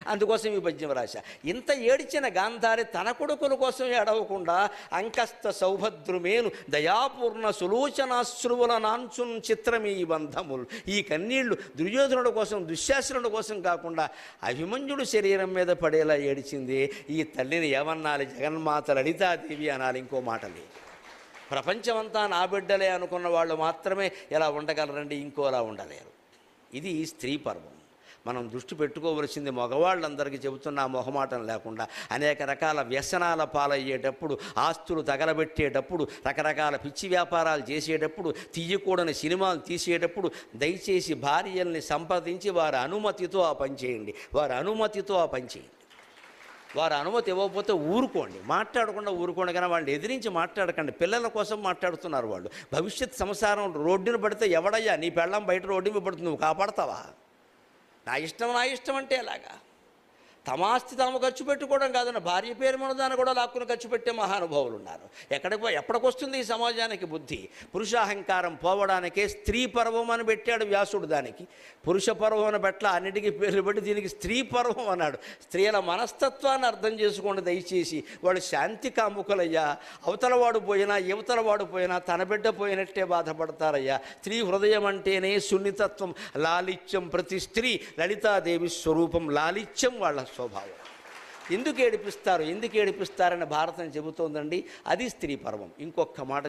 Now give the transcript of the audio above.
అందుకోసం ఈ పద్యం రాశా. ఇంత ఏడిచిన గాంధారి తన కొడుకుల కోసం ఏడవకుండా అంకస్త సౌభద్రుమేను దయాపూర్ణ సులోచనాశ్రువుల నాంచున్ చిత్రమీ బంధములు, ఈ కన్నీళ్లు దుర్యోధనుడి కోసం దుశ్శాసనుడి కోసం కాకుండా అభిమన్యుడు శరీరం మీద పడేలా ఏడిచింది. ఈ తల్లిని ఏమన్నాలి? జగన్మాత లలితాదేవి అనాలి, ఇంకో మాట లేదు. ప్రపంచమంతా నా బిడ్డలే అనుకున్న వాళ్ళు మాత్రమే ఎలా ఉండగలరండి, ఇంకోలా ఉండలేరు. ఇది స్త్రీ పర్వం. మనం దృష్టి పెట్టుకోవలసింది మగవాళ్ళందరికీ చెబుతున్న మొహమాటం లేకుండా అనేక రకాల వ్యసనాల పాలయ్యేటప్పుడు, ఆస్తులు తగలబెట్టేటప్పుడు, రకరకాల పిచ్చి వ్యాపారాలు చేసేటప్పుడు, తీయకూడని సినిమాలు తీసేటప్పుడు దయచేసి భార్యల్ని సంప్రదించి వారి అనుమతితో ఆ పని చేయండి. వారి అనుమతితో ఆ పని చేయండి. వారు అనుమతి ఇవ్వకపోతే ఊరుకోండి, మాట్లాడకుండా ఊరుకోండి. కానీ వాళ్ళని ఎదిరించి మాట్లాడకండి. పిల్లల కోసం మాట్లాడుతున్నారు వాళ్ళు. భవిష్యత్ సంసారం రోడ్డును పడితే ఎవడయ్యా నీ పెళ్ళం బయట రోడ్డు మీద పడుతుంది, నువ్వు కాపాడతావా? నా ఇష్టం అంటే ఎలాగా? తమాస్తి తాము ఖర్చు పెట్టుకోవడం కాదన్న భార్య పేరు మన దాన్ని కూడా లాక్కుని ఖర్చు పెట్టే మహానుభావులు ఉన్నారు. ఎప్పటికొస్తుంది ఈ సమాజానికి బుద్ధి? పురుషాహంకారం పోవడానికే స్త్రీ పర్వం అని పెట్టాడు వ్యాసుడు. దానికి పురుష పర్వం అని పెట్ట అన్నిటికీ పేర్లు పెట్టి దీనికి స్త్రీ పర్వం అన్నాడు. స్త్రీల మనస్తత్వాన్ని అర్థం చేసుకోండి దయచేసి. వాడు శాంతి కాముకులయ్యా. అవతలవాడు పోయినా యువతలవాడు పోయినా తన బిడ్డ పోయినట్టే బాధపడతారయ్యా. స్త్రీ హృదయం అంటేనే సున్నితత్వం, లాలిత్యం. ప్రతి స్త్రీ లలితాదేవి స్వరూపం, లాలిత్యం వాళ్ళ స్వభావం. ఎందుకు ఏడిపిస్తారని భారతం చెబుతోందండి. అది స్త్రీ పర్వం. ఇంకొక మాట